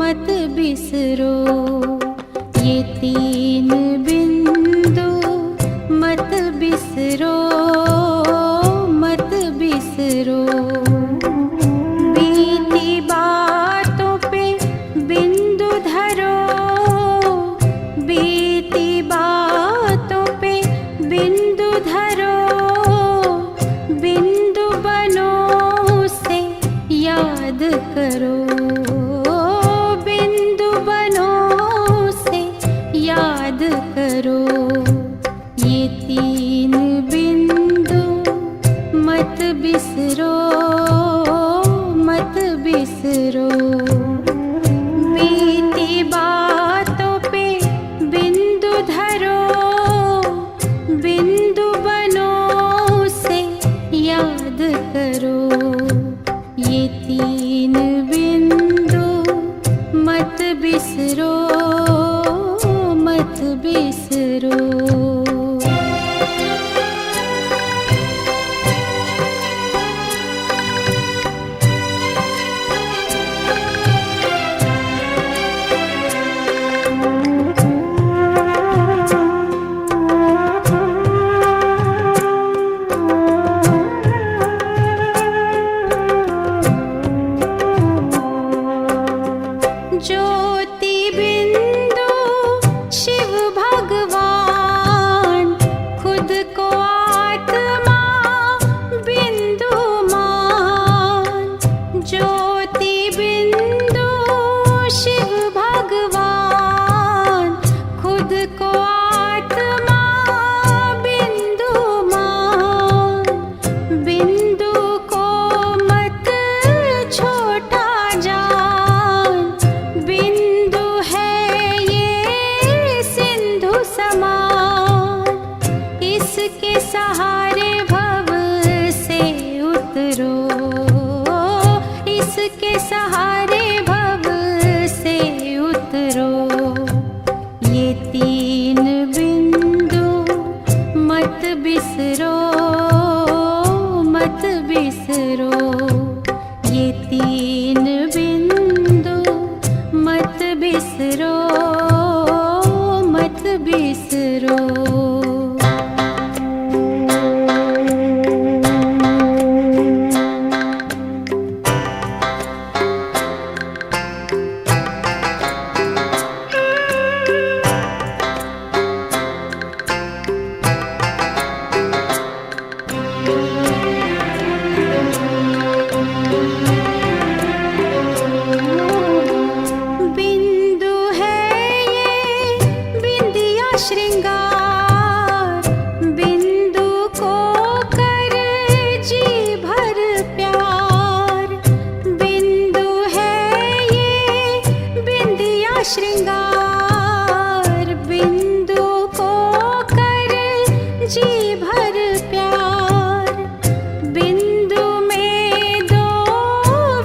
मत बिसरो, ये तीन बिंदु मत बिसरो, मत बिसरो। बीती बातों पे बिंदु धरो, बीती बातों पे बिंदु धरो, बिंदु बनो उसे याद करो, बिंदु बनो उसे याद करो। ये तीन बिंदु मत बिसरो, मत बिसरो। बीती बातों पे बिंदु धरो, बिंदु बनो उसे याद करो। ये तीन बिंदु मत बिसरो, मत बिसरो। ज्योति बिंदु शिव भगवान, खुद को आत्मा बिंदु मान। ज्योति बिंदु शिव भगवान, खुद को आत्मा बिंदु मान। बिंदु को मत छोटा जान, बिंदु है ये सिंधु समान। इसके सहारे भव से उतरो, इसके सहारे भव से उतरो। ये तीन बिंदु मत बिसरो, मत बिसरो। ये तीन बिंदु मत बिसरो, मत बिसरो। बिंदु है ये बिंदिया श्रृंगार, बिंदु को कर जी भर प्यार। बिंदु है ये बिंदिया श्रृंगार, बिंदु को कर जी भर प्यार। बिंदु में दो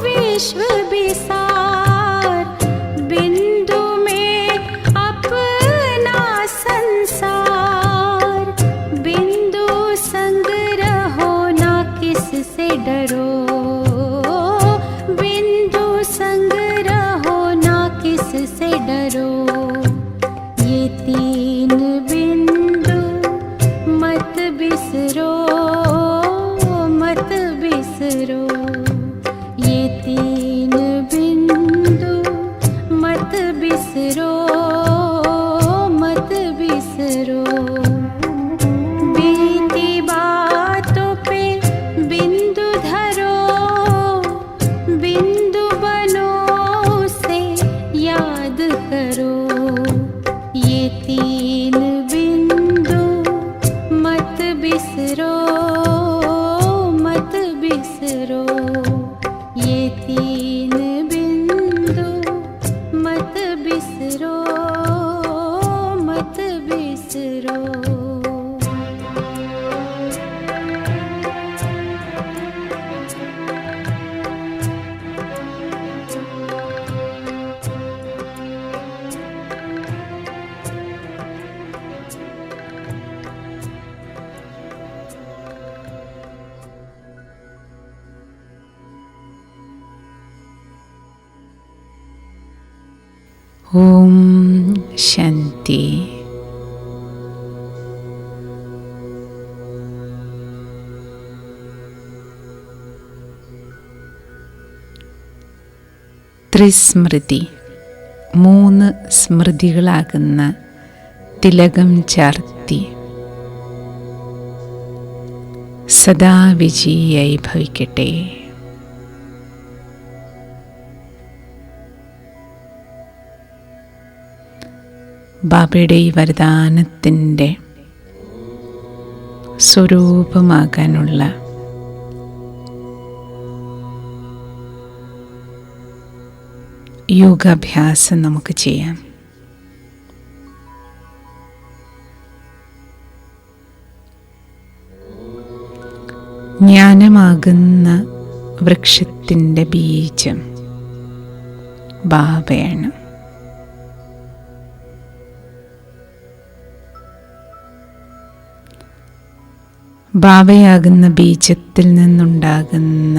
विश्व विसार, बिंदु में अपना संसार। बिंदु संग रहो ना किससे डरो, बिंदु संग रहो ना किससे डरो। ये तीन बिंदु मत बिसरो, मत बिसरो। ये तीन बिंदु मत बिसरो, मत बिसरो। बीती बातों पे बिंदु धरो, बिंदु बनो उसे याद करो। ഓം ശാന്തി. ത്രിസ്മൃതി, 3 സ്മൃതികളാകുന്ന തിലകം ചാർത്തി സദാ വിജയിയായി ഭവിക്കട്ടെ. ബാബയുടെ ഈ വരദാനത്തിൻ്റെ സ്വരൂപമാകാനുള്ള യോഗാഭ്യാസം നമുക്ക് ചെയ്യാം. ജ്ഞാനമാകുന്ന വൃക്ഷത്തിൻ്റെ ബീജം ബാബയാണ്. ബാബയാകുന്ന ബീജത്തിൽ നിന്നുണ്ടാകുന്ന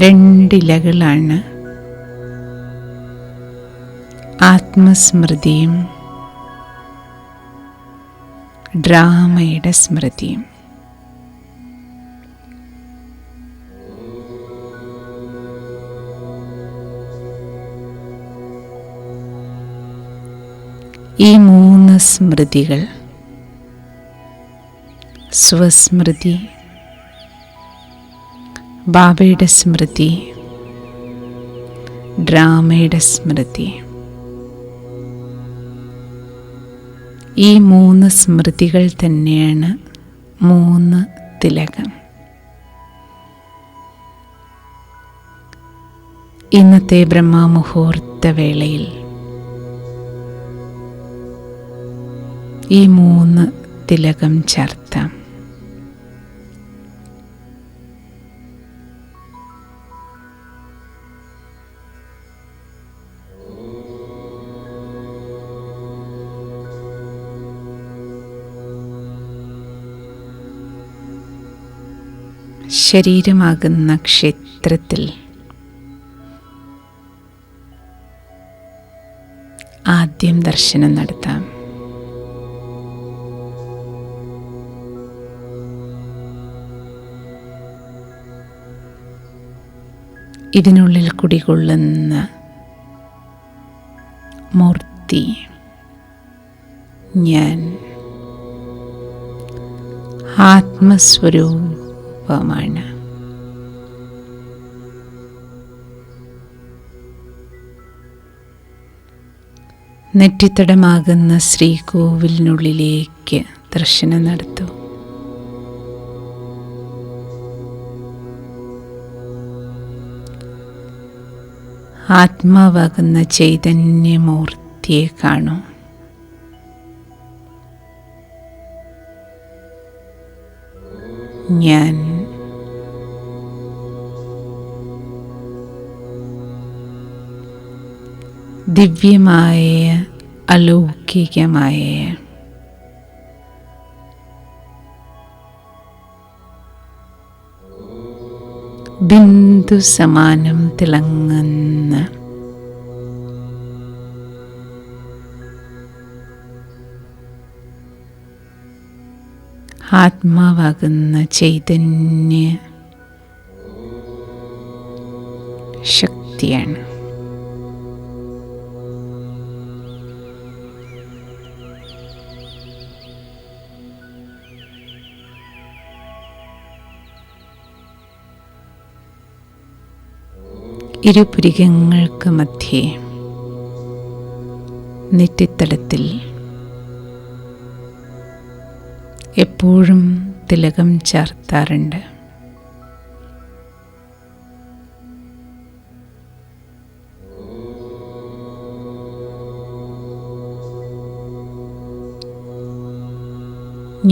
2 ഇലകളാണ് ആത്മസ്മൃതിയും ഡ്രാമയുടെ സ്മൃതിയും. ഈ 3 സ്മൃതികൾ സ്വസ്മൃതി, ബാബയുടെ സ്മൃതി, ഡ്രാമയുടെ സ്മൃതി. ഈ 3 സ്മൃതികൾ തന്നെയാണ് 3 തിലകം. ഇന്നത്തെ ബ്രഹ്മമുഹൂർത്ത വേളയിൽ ഈ 3 തിലകം ചാർത്താം. ശരീരമാകുന്ന ക്ഷേത്രത്തിൽ ആദ്യം ദർശനം നടത്താം. ഇതിനുള്ളിൽ കുടികൊള്ളുന്ന മൂർത്തി ഞാൻ ആത്മസ്വരൂപമാണ്. നെറ്റിത്തടമാകുന്ന ശ്രീകോവിലിനുള്ളിലേക്ക് ദർശനം നടത്തൂ. ആത്മാവാകുന്ന ചൈതന്യമൂർത്തിയെ കാണൂ. ഞാൻ ദിവ്യമായ അലൗകികമായ ബിന്ദു സമാനം തിളങ്ങുന്ന ആത്മാവാകുന്ന ചൈതന്യ ശക്തിയാണ്. ഇരുപുരികങ്ങൾക്ക് മധ്യേ നെറ്റിത്തടത്തിൽ എപ്പോഴും തിലകം ചാർത്താറുണ്ട്.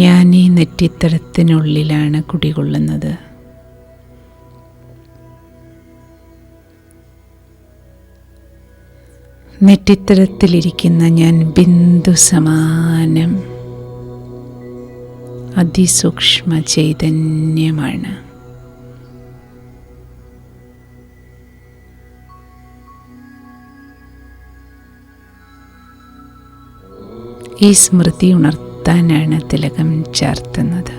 ഞാൻ ഈ നെറ്റിത്തടത്തിനുള്ളിലാണ് കുടികൊള്ളുന്നത്. നെറ്റിത്തടത്തിലിരിക്കുന്ന ഞാൻ ബിന്ദു സമാനം അതിസൂക്ഷ്മ ചൈതന്യമാണ്. ഈ സ്മൃതി ഉണർത്താനാണ് തിലകം ചാർത്തുന്നത്.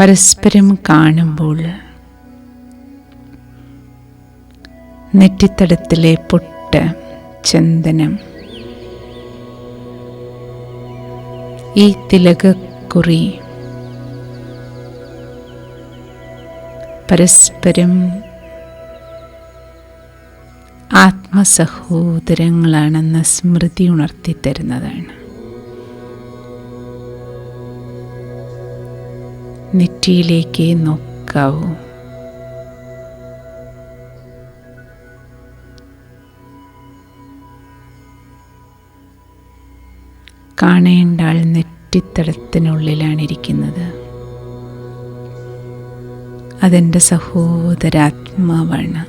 പരസ്പരം കാണുമ്പോൾ നെറ്റിത്തടത്തിലെ പൊട്ട്, ചന്ദനം, ഈ തിലകക്കുറി പരസ്പരം ആത്മസഹോദരങ്ങളാണെന്ന സ്മൃതി ഉണർത്തിത്തരുന്നതാണ്. നെറ്റിയിലേക്ക് നോക്കാവൂ. കാണേണ്ട ആൾ നെറ്റിത്തടത്തിനുള്ളിലാണിരിക്കുന്നത്. അതെൻ്റെ സഹോദരാത്മാവാണ്.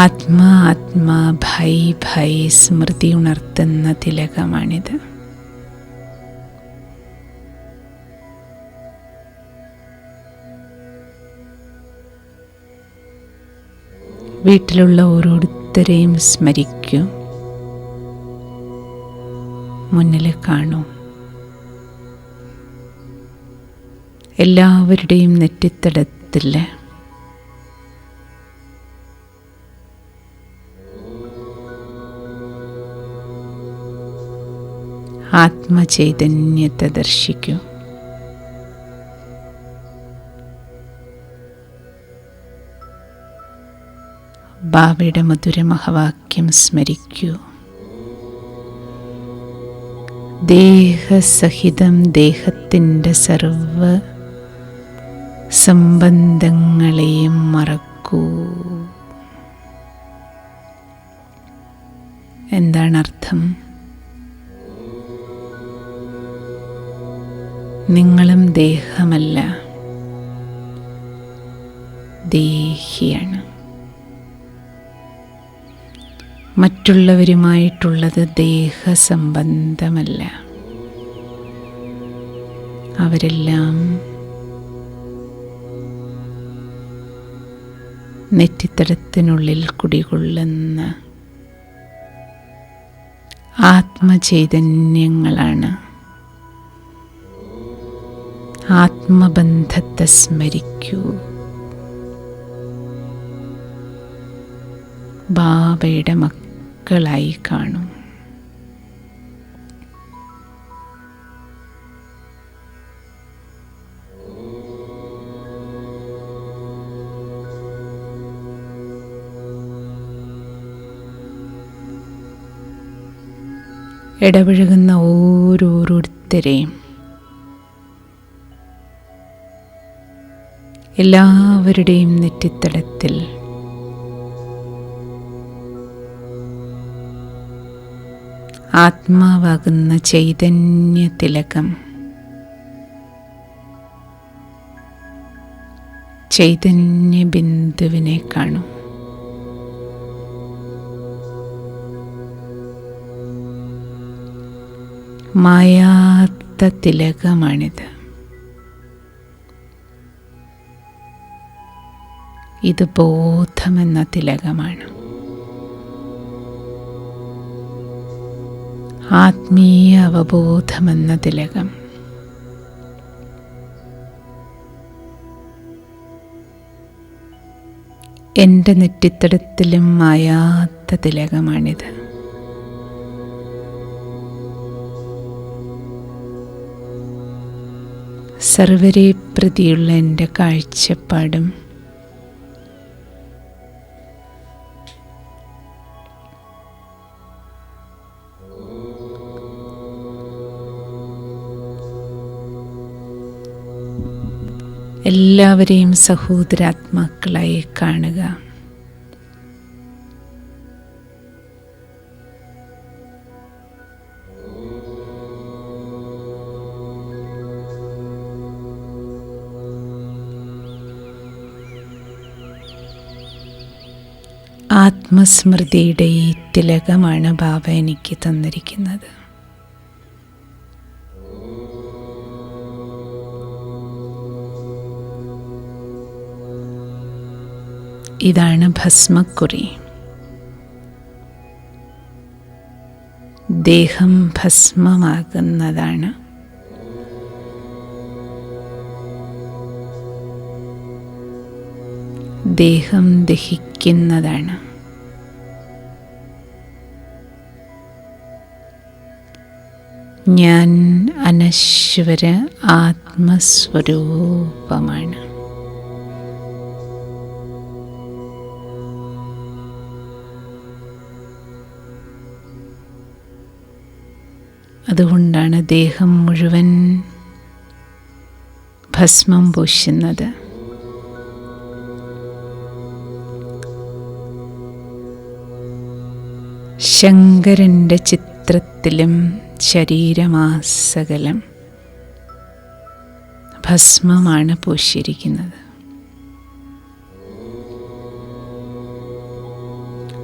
ആത്മാ ആത്മാ ഭായ് ഭായ് സ്മൃതി ഉണർത്തുന്ന തിലകമാണിത്. വീട്ടിലുള്ള ഓരോരുത്തരെയും സ്മരിക്കൂ. മുന്നിൽ കാണൂ. എല്ലാവരുടെയും നെറ്റിത്തടത്തിൽ ആത്മചൈതന്യത്തെ ദർശിക്കൂ. ബാബയുടെ മധുരമഹവാക്യം സ്മരിക്കൂ. ദേഹസഹിതം ദേഹത്തിൻ്റെ സർവ സംബന്ധങ്ങളെയും മറക്കൂ. എന്താണ് അർത്ഥം? നിങ്ങളും ദേഹമല്ല, ദേഹിയാണ്. മറ്റുള്ളവരുമായിട്ടുള്ളത് ദേഹസംബന്ധമല്ല. അവരെല്ലാം നെറ്റിത്തടത്തിനുള്ളിൽ കുടികൊള്ളുന്ന ആത്മചൈതന്യങ്ങളാണ്. ആത്മബന്ധത്തെ സ്മരിക്കൂ. ബാബയുടെ മക്കളായി കാണും. ഇടപഴകുന്ന ഓരോരുത്തരെയും എല്ലാവരുടെയും നെറ്റിത്തടത്തിൽ ആത്മാവാകുന്ന ചൈതന്യ തിലകം, ചൈതന്യ ബിന്ദുവിനെ കാണും. മായാത്ത തിലകമാണിത്. ഇത് ബോധമെന്ന തിലകമാണ്. ആത്മീയ അവബോധമെന്ന തിലകം. എൻ്റെ നെറ്റിത്തടത്തിലും മായാത്ത തിലകമാണിത്. സർവരെ പ്രതിയുള്ള എൻ്റെ കാഴ്ചപ്പാടും എല്ലാവരെയും സഹോദരാത്മാക്കളായി കാണുക. ആത്മസ്മൃതിയുടെ ഈ തിലകമാണ് ബാബ എനിക്ക് തന്നിരിക്കുന്നത്. ഇതാണ് ഭസ്മക്കുറി. ദേഹം ഭസ്മമാകുന്നതാണ്. ദേഹം ദഹിക്കുന്നതാണ്. ഞാൻ അനശ്വര ആത്മസ്വരൂപമാണ്. അതുകൊണ്ടാണ് ദേഹം മുഴുവൻ ഭസ്മം പൂശുന്നത്. ശങ്കരൻ്റെ ചിത്രത്തിലും ശരീരമാസകലം ഭസ്മമാണ് പൂശിയിരിക്കുന്നത്.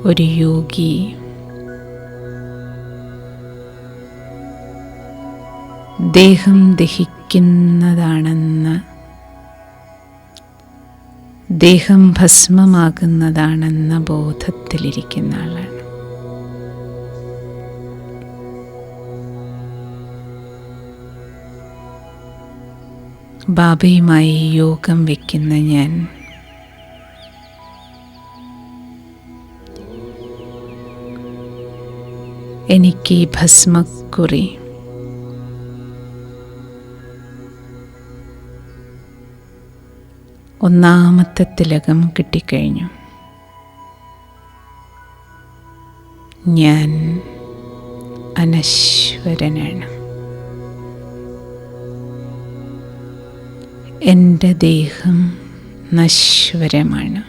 ഒരു യോഗി ദേഹം ദഹിക്കുന്നതാണെന്ന്, ദേഹം ഭസ്മമാകുന്നതാണെന്ന ബോധത്തിലിരിക്കുന്ന ആളാണ്. ബാബയുമായി യോഗം വയ്ക്കുന്ന ഞാൻ എനിക്ക് ഈ ഭസ്മക്കുറി ഒന്നാമത്തെ തിലകം കിട്ടിക്കഴിഞ്ഞു. ഞാൻ അനശ്വരനാണ്. എൻ്റെ ദേഹം നശ്വരമാണ്.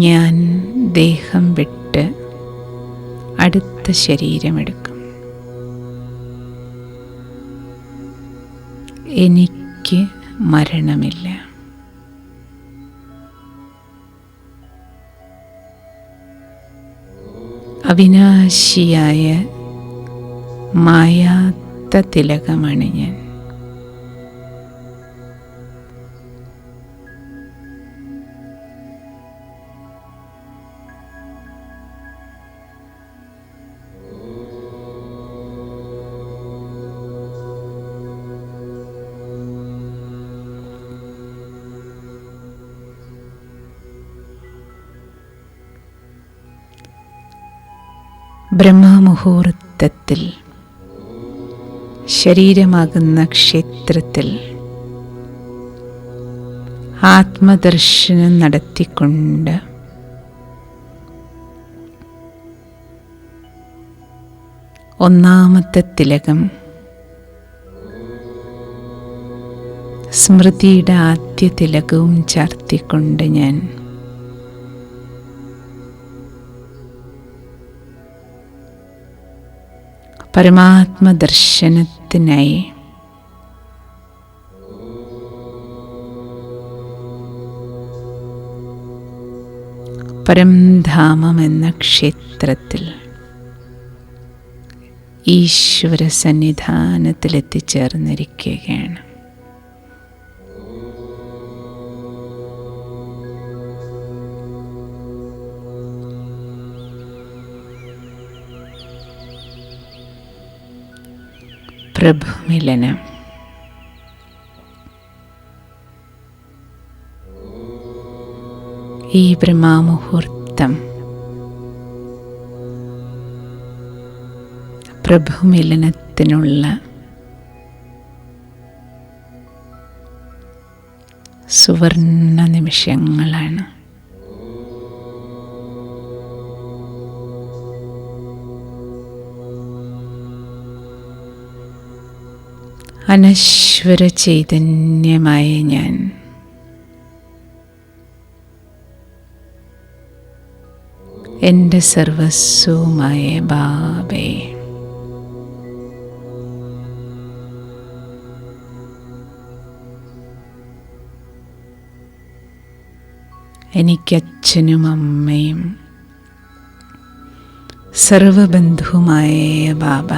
ഞാൻ ദേഹം വിട്ട് അടുത്ത ശരീരമെടുക്കും. എനിക്ക് മരണമില്ല. അവിനാശിയായ മായാത്ത തിലകമാണ് ഞാൻ. ബ്രഹ്മമുഹൂർത്തത്തിൽ ശരീരമാകുന്ന ക്ഷേത്രത്തിൽ ആത്മദർശനം നടത്തിക്കൊണ്ട് ഒന്നാമത്തെ തിലകം സ്മൃതിയുടെ ആദ്യ തിലകവും ചാർത്തിക്കൊണ്ട് ഞാൻ പരമാത്മദർശനത്തിനായി പരംധാമം എന്ന ക്ഷേത്രത്തിൽ ഈശ്വര സന്നിധാനത്തിലെത്തിച്ചേർന്നിരിക്കുകയാണ്. പ്രഭുമിലനം. ഈ ബ്രഹ്മമുഹൂർത്തം പ്രഭുമിലനത്തിനുള്ള സുവർണ നിമിഷങ്ങളാണ്. അനശ്വര ചൈതന്യമായ ഞാൻ എൻ്റെ സർവസ്വമായ ബാബേ, എനിക്കച്ഛനും അമ്മയും സർവബന്ധുവുമായ ബാബ,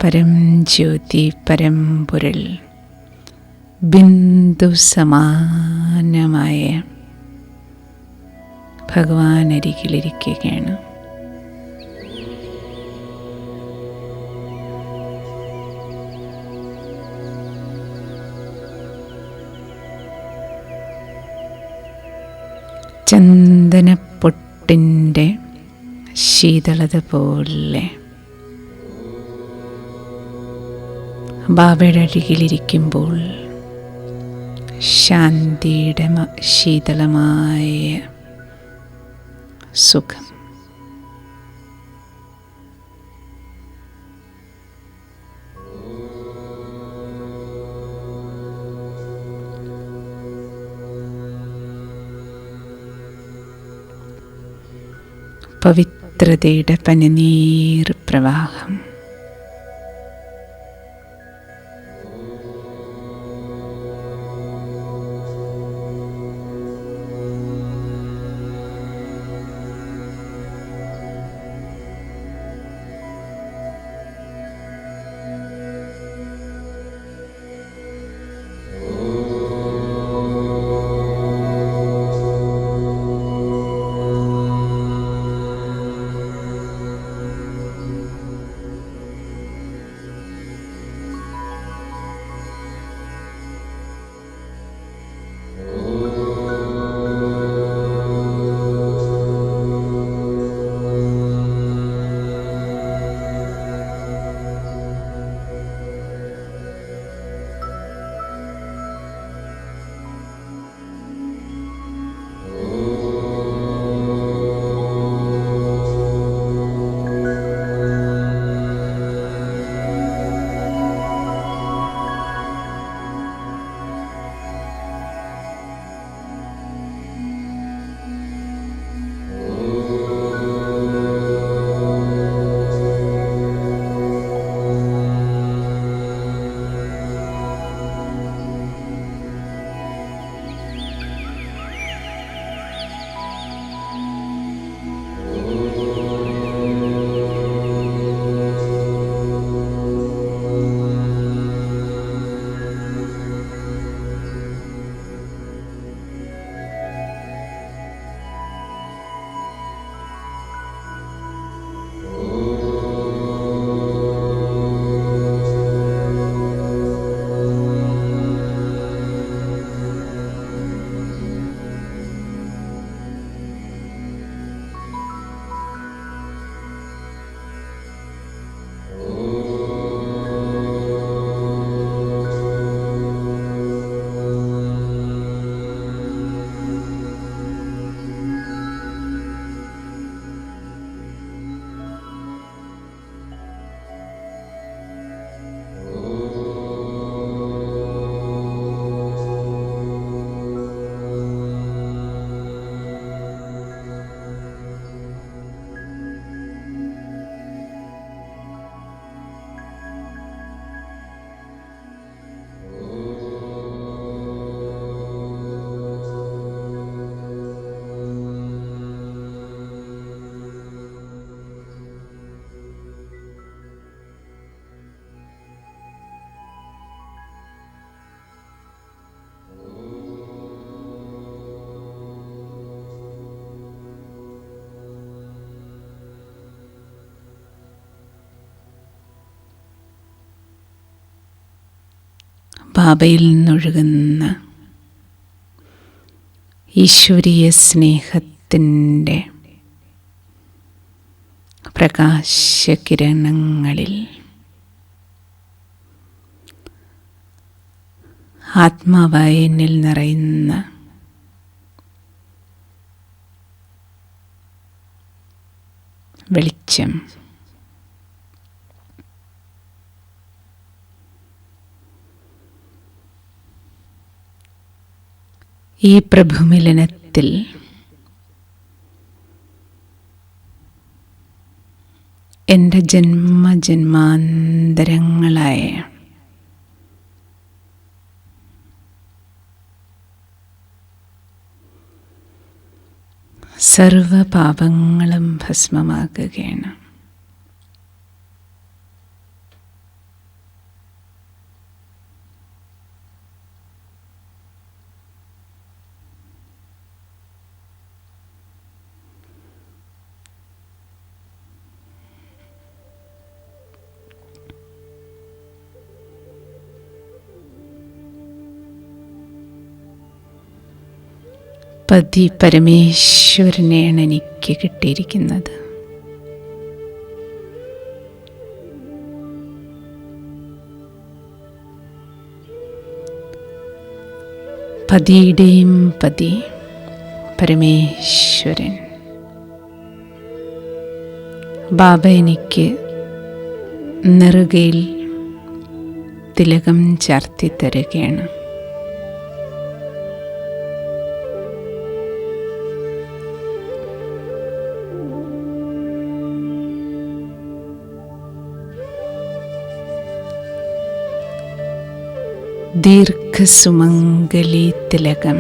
പരം ജ്യോതി പരമ്പൊരുൾ ബിന്ദു സമാനമായ ഭഗവാൻ അരികിലിരിക്കുകയാണ്. ചന്ദനപ്പൊട്ടിൻ്റെ ശീതളത പോലെ ബാബയുടെ അരികിലിരിക്കുമ്പോൾ ശാന്തിയുടെ ശീതളമായ സുഖം. പവിത്രതയുടെ പനിനീർ പ്രവാഹം. ബാബയിൽ നിന്നൊഴുകുന്ന ഈശ്വരീയ സ്നേഹത്തിൻ്റെ പ്രകാശകിരണങ്ങളിൽ ആത്മാവായ എന്നിൽ നിറയുന്ന വെളിച്ചം ഈ പ്രഭുമിലനത്തിൽ എൻ്റെ ജന്മജന്മാന്തരങ്ങളായ സർവപാപങ്ങളും ഭസ്മമാകുകയാണ്. പതി പരമേശ്വരനെയാണ് എനിക്ക് കിട്ടിയിരിക്കുന്നത്. പതിയുടെയും പതി പരമേശ്വരൻ. ബാബ എനിക്ക് നെറുകയിൽ തിലകം ചാർത്തി തരുകയാണ്. ദീർഘസുമംഗലി തിലകം.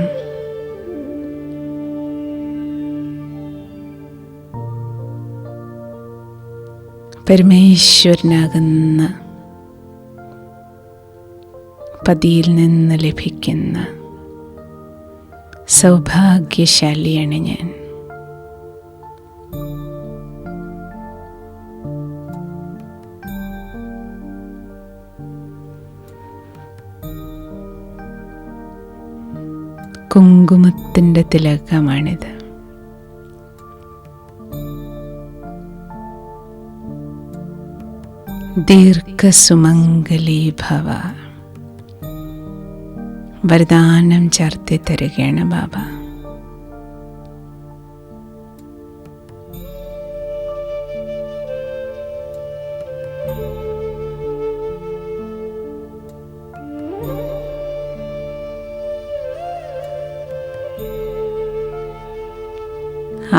പരമേശ്വരനാകുന്ന പതിയിൽ നിന്ന് ലഭിക്കുന്ന സൗഭാഗ്യശാലിയാണ് ഞാൻ. കുങ്കുമത്തിൻ്റെ തിലകമാണിത്. ദീർഘസുമംഗലി ഭവ. വരദാനം ചാർത്തി തരികയാണ് ബാബ.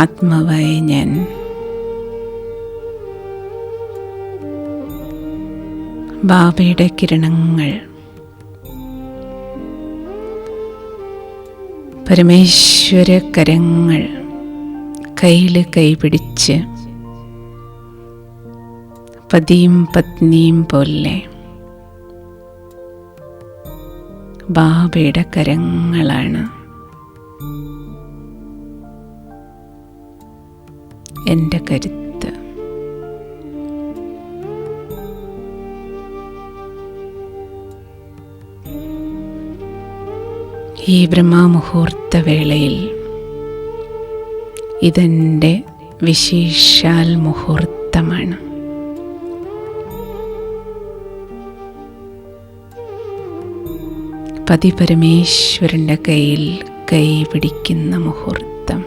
ആത്മാവായ ഞാൻ ബാബയുടെ കിരണങ്ങൾ പരമേശ്വര കരങ്ങൾ കയ്യിൽ കൈപിടിച്ച് പതിയും പത്നിയും പോലെ ബാബയുടെ കരങ്ങളാണ് എൻ്റെ കരുത്ത്. ഈ ബ്രഹ്മമുഹൂർത്ത വേളയിൽ ഇതെൻ്റെ വിശേഷാൽ മുഹൂർത്തമാണ്. പതി പരമേശ്വരൻ്റെ കയ്യിൽ കൈ പിടിക്കുന്ന മുഹൂർത്തം.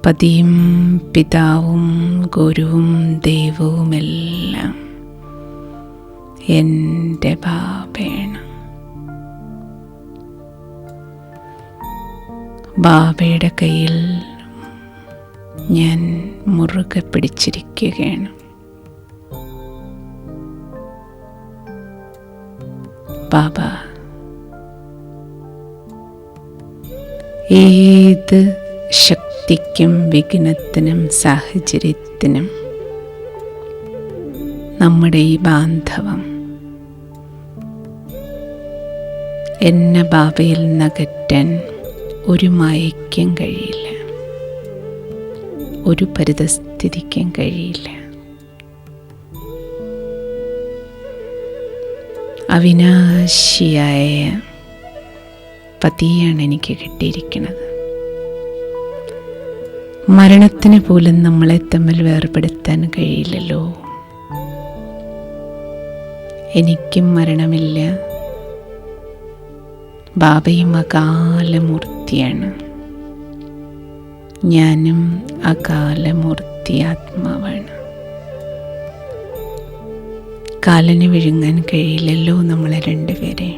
പതിയും പിതാവും ഗുരുവും ദൈവവുമെല്ലാം എൻ്റെ ബാബയാണ്. ബാബയുടെ കയ്യിൽ ഞാൻ മുറുകെ പിടിച്ചിരിക്കുകയാണ്. ബാബ ഏത് ശക്തിക്കും വിഘ്നത്തിനും സാഹചര്യത്തിനും നമ്മുടെ ഈ ബാന്ധവം എന്നെ ബാബയിൽ നകറ്റാൻ ഒരു മായയ്ക്കും കഴിയില്ല, ഒരു പരിതസ്ഥിതിക്കും കഴിയില്ല. അവിനാശിയായ പതിയാണ് എനിക്ക് കിട്ടിയിരിക്കുന്നത്. മരണത്തിന് പോലും നമ്മളെ തമ്മിൽ വേർപെടുത്താൻ കഴിയില്ലല്ലോ. എനിക്കും മരണമില്ല, ബാബയും അകാലമൂർത്തിയാണ്, ഞാനും അകാലമൂർത്തി ആത്മാവാണ്. കാലന് വിഴുങ്ങാൻ കഴിയില്ലല്ലോ നമ്മളെ രണ്ടുപേരെ.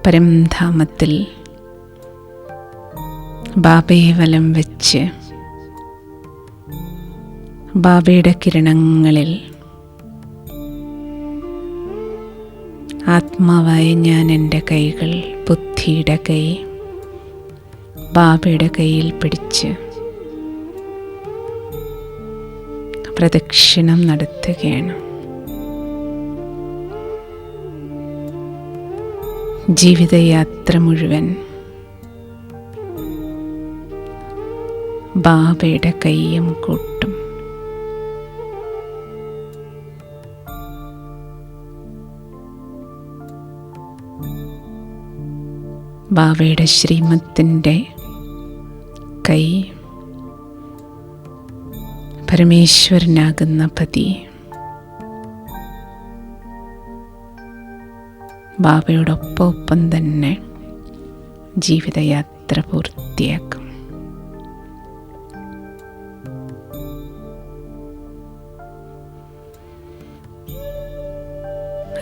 പരംധാമത്തിൽ ബാബയെ വലം വെച്ച് ബാബയുടെ കിരണങ്ങളിൽ ആത്മാവായ ഞാൻ എൻ്റെ കൈകൾ, ബുദ്ധിയുടെ കൈ ബാബയുടെ കയ്യിൽ പിടിച്ച് പ്രദക്ഷിണം നടത്തുകയാണ്. ജീവിതയാത്ര മുഴുവൻ ബാബയുടെ കയ്യും കൂട്ടും. ബാബയുടെ ശ്രീമത്തിൻ്റെ കൈ, പരമേശ്വരനാകുന്ന പതി ബാബയോടൊപ്പം തന്നെ ജീവിതയാത്ര പൂർത്തിയാക്കും.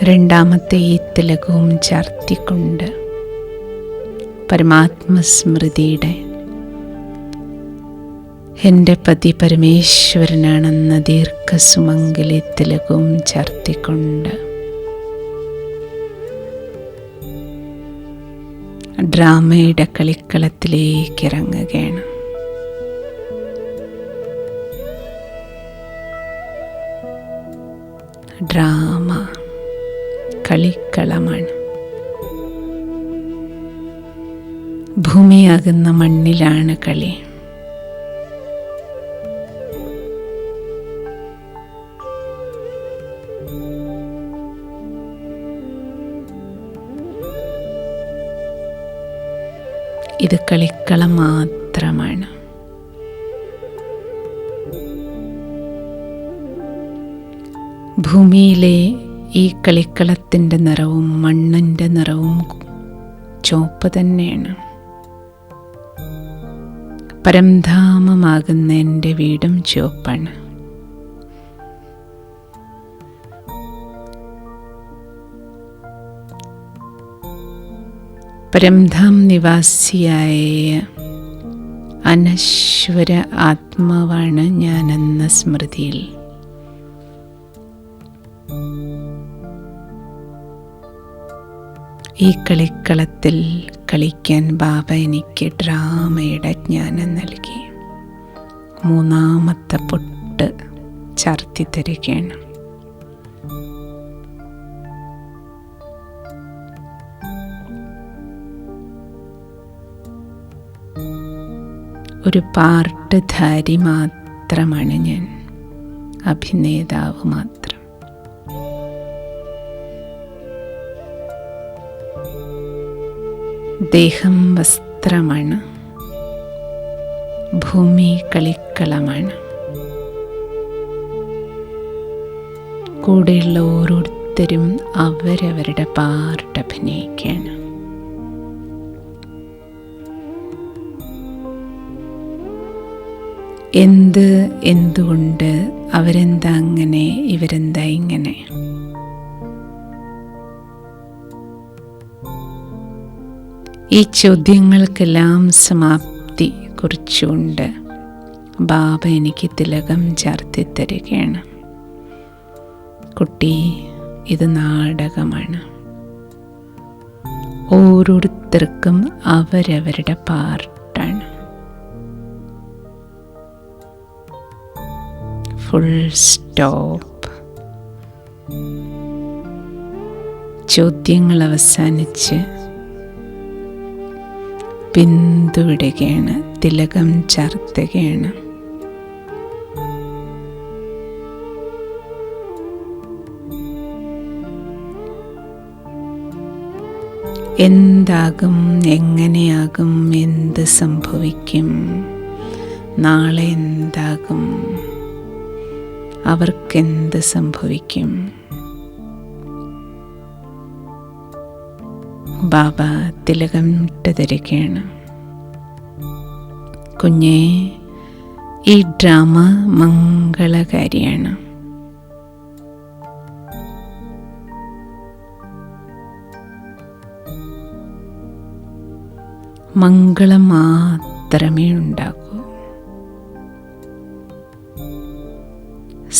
രണ്ടാമത്തെ ഈ തിലകവും ചാർത്തിക്കൊണ്ട് പരമാത്മസ്മൃതിയുടെ എൻ്റെ പതി പരമേശ്വരനാണെന്ന ദീർഘസുമംഗലി തിലകവും ചാർത്തിക്കൊണ്ട് ഡ്രാമയുടെ കളിക്കളത്തിലേക്ക് ഇറങ്ങുകയാണ്. ഡ്രാമ കളിക്കളമാണ്. ഭൂമിയാകുന്ന മണ്ണിലാണ് കളി. ഇത് കളിക്കളം മാത്രമാണ്. ഭൂമിയിലെ ഈ കളിക്കളത്തിൻ്റെ നിറവും മണ്ണിൻ്റെ നിറവും ചുവപ്പ് തന്നെയാണ്. പരംധാമമാകുന്ന എൻ്റെ വീടും ചുവപ്പാണ്. പരംധാം നിവാസിയായ അനശ്വര ആത്മാവാണ് ഞാനെന്ന സ്മൃതിയിൽ ഈ കളിക്കളത്തിൽ കളിക്കാൻ ബാബ എനിക്ക് ഡ്രാമയുടെ ജ്ഞാനം നൽകി. മൂന്നാമത്തെ പൊട്ട് ചാർത്തി തരികയാണ്. ഒരു പാർട്ട്ധാരി മാത്രമാണ് ഞാൻ, അഭിനേതാവ് മാത്രം. ദേഹം വസ്ത്രമാണ്, ഭൂമി കളിക്കളമാണ്. കൂടെയുള്ള ഓരോരുത്തരും അവരവരുടെ പാർട്ട് അഭിനയിക്കുകയാണ്. എന്തുകൊണ്ട്, അവരെന്താ അങ്ങനെ, ഇവരെന്താ ഇങ്ങനെ. ഈ ചോദ്യങ്ങൾക്കെല്ലാം സമാപ്തി കുറിച്ചുകൊണ്ട് ബാബ എനിക്ക് തിലകം ചാർത്തി തരികയാണ്. കുട്ടി, ഇത് നാടകമാണ്. ഓരോരുത്തർക്കും അവരവരുടെ പാർട്ടാണ്. Full stop. ചോദ്യങ്ങൾ അവസാനിച്ച് ബിന്ദുവിടുകയാണ്, തിലകം ചാർത്തുകയാണ്. എന്താകും, എങ്ങനെയാകും, എന്ത് സംഭവിക്കും, നാളെ എന്താകും, അവർക്കെന്ത് സംഭവിക്കും. ബാബ തിലകം ഇട്ട് തരികയാണ്. കുഞ്ഞേ, ഈ ഡ്രാമ മംഗളകാരിയാണ്. മംഗളം മാത്രമേ ഉണ്ടാകൂ.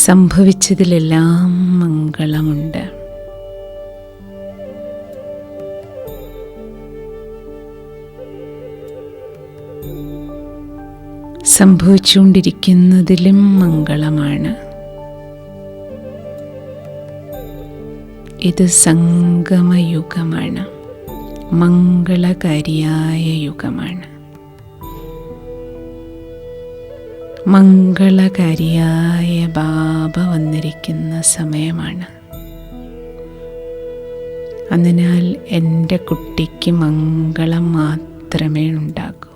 സംഭവിച്ചതിലെല്ലാം മംഗളമുണ്ട്. സംഭവിച്ചുകൊണ്ടിരിക്കുന്നതിലും മംഗളമാണ്. ഇത് സംഗമയുഗമാണ്, മംഗളകാരിയായ യുഗമാണ്. മംഗളകാരിയായ ബാബ വന്നിരിക്കുന്ന സമയമാണ്. അതിനാൽ എൻ്റെ കുട്ടിക്ക് മംഗളം മാത്രമേ ഉണ്ടാകൂ.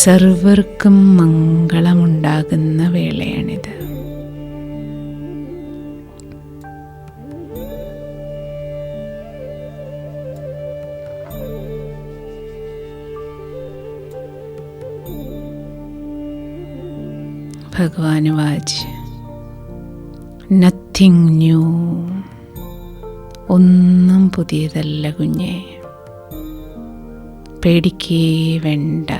സർവർക്കും മംഗളമുണ്ടാകുന്ന വേളയാണിത്. ഭഗവാൻ വാച്ച്, നത്തിങ് ന്യൂ, ഒന്നും പുതിയതല്ല കുഞ്ഞെ, പേടിക്കേ വേണ്ട.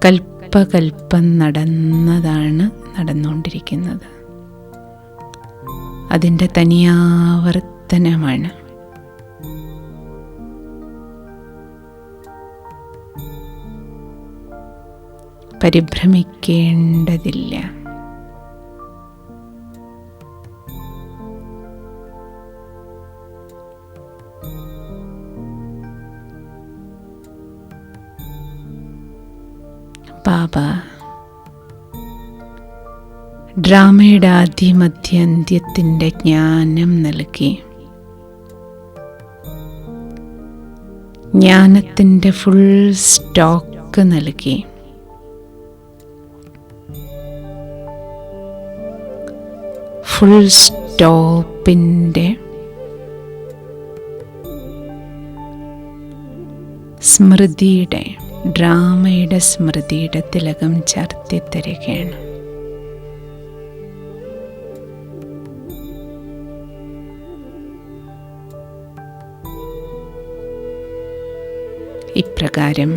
കൽപ്പകൽപ്പം നടന്നതാണ് നടന്നുകൊണ്ടിരിക്കുന്നത്. അതിൻ്റെ തനിയാവർത്തനമാണ്. പരിഭ്രമിക്കേണ്ടതില്ല. ബാബ ഡ്രാമയുടെ ആദ്യമധ്യാന്ത്യത്തിൻ്റെ ജ്ഞാനം നൽകി. ജ്ഞാനത്തിൻ്റെ ഫുൾ സ്റ്റോക്ക് നൽകി. ഫുൾ സ്റ്റോപ്പിൻ്റെ സ്മൃതിയുടെ, ഡ്രാമയുടെ സ്മൃതിയുടെ തിലകം ചാർത്തി തരികയാണ്. ഇപ്രകാരം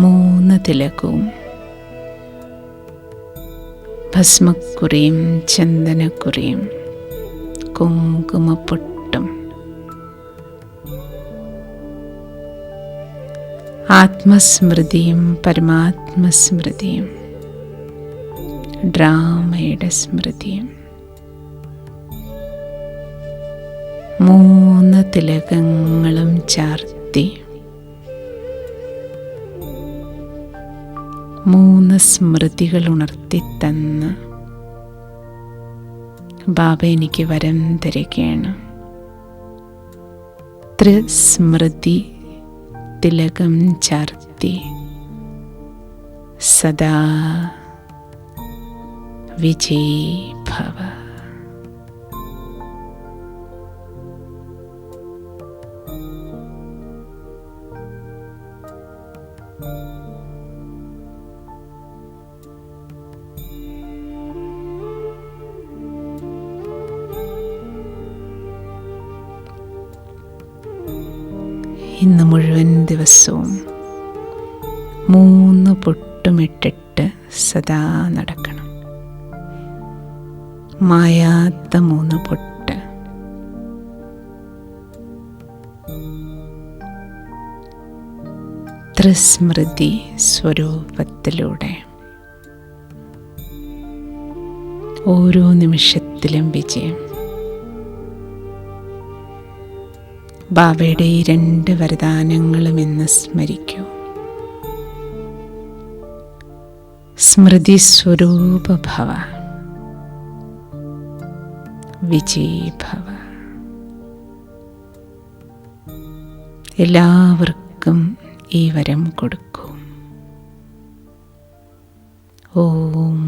3 തിലകവും, ഭസ്മക്കുറിയും ചന്ദനക്കുറിയും കുങ്കുമപ്പൊട്ടും ആത്മസ്മൃതിയും പരമാത്മസ്മൃതിയും ഡ്രാമയുടെ സ്മൃതിയും 3 തിലകങ്ങളും ചാർത്തി 3 സ്മൃതികൾ ഉണർത്തിത്തന്ന് ബാബ എനിക്ക് വരം തരികയാണ്. ത്രിസ്മൃതി തിലകം ചാർത്തി സദാ വിജയീ ഭവ. ഇന്ന് മുഴുവൻ ദിവസവും 3 പൊട്ടുമിട്ടിട്ട് സദാ നടക്കണം. മായാത്ത 3 പൊട്ട്. ത്രിസ്മൃതി സ്വരൂപത്തിലൂടെ ഓരോ നിമിഷത്തിലും വിജയം. ബാബയുടെ ഈ 2 വരദാനങ്ങളും ഇന്ന് സ്മരിക്കൂ. സ്മൃതി സ്വരൂപ ഭവ, വിജയീ ഭവ. എല്ലാവർക്കും ഈ വരം കൊടുക്കൂ. ഓം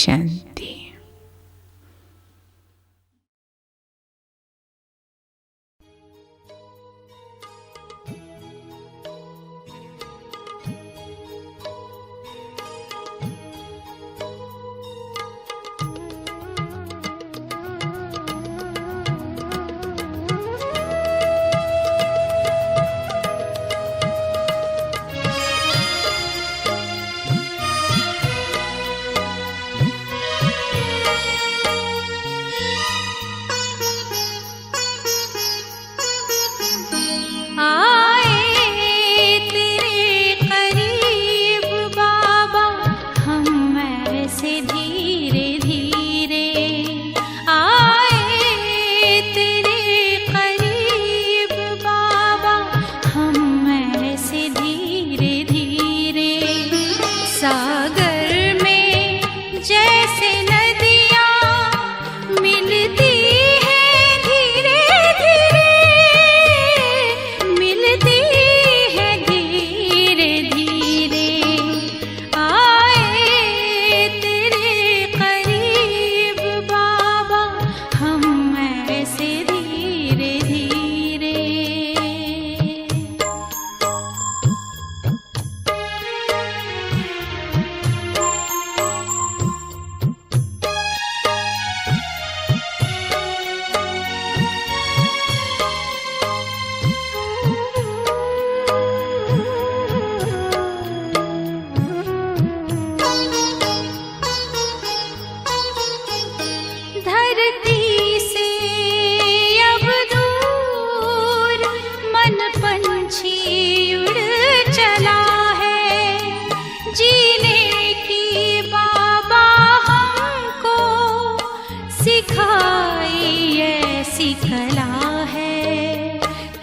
ശാന്തി.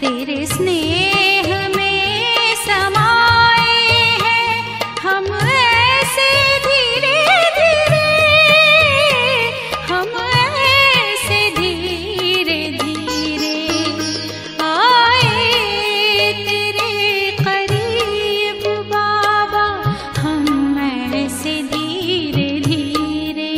तेरे स्नेह में समाए हैं हम ऐसे धीरे धीरे, हम ऐसे धीरे धीरे आए तेरे करीब बाबा, हम ऐसे धीरे धीरे।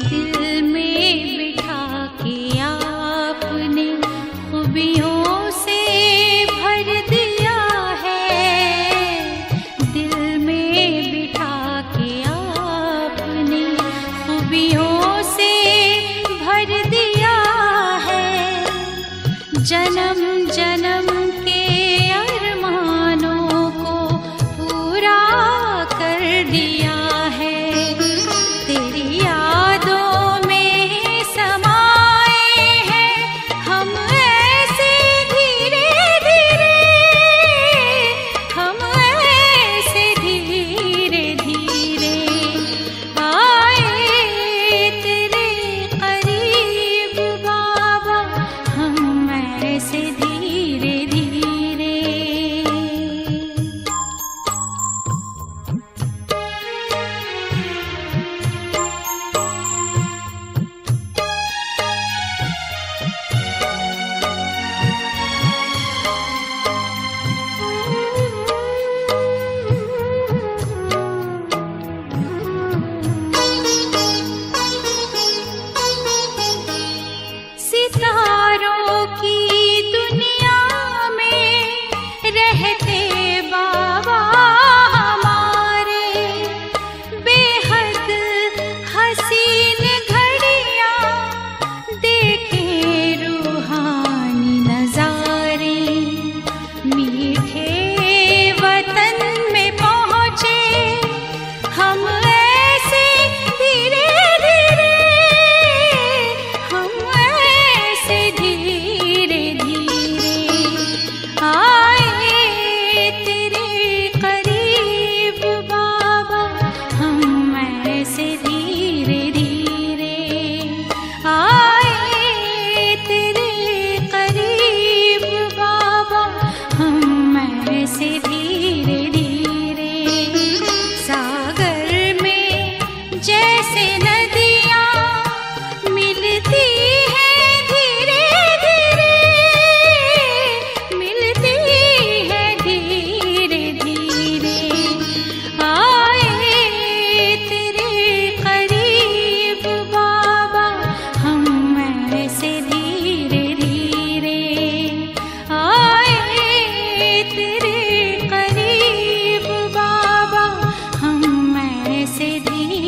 दिल में बिठा के आपने खूबियों से भर दिया है, दिल में बिठा के आपने खूबियों से भर दिया है। जन्म जन्म के अरमानों को पूरा कर दिया है, तेरी यादों में समाए हैं हम ऐसे धीरे धीरे, हम ऐसे धीरे धीरे आए तेरे करीब बाबा, हम ऐसे धीरे धीरे। सितारों की दुनिया में रहते बाबा हमारे, बेहद हसीन घड़ियां देखे रूहानी नजारे, मीठे वतन में पहुँचे हम ऐसे धीरे धीरे, हम ऐसे धीरे धीरे आए तेरे करीब बाबा, हम ऐसे धीरे धीरे आए तेरे करीब बाबा, हम ऐसे धीरे धीरे। सागर में जैसे नदियाँ मिलती हैं धीरे धीरे, मिलती हैं धीरे धीरे आए तेरे करीब बाबा, हम ऐसे धीरे धीरे आए तेरे करीब बाबा, हम ऐसे धीरे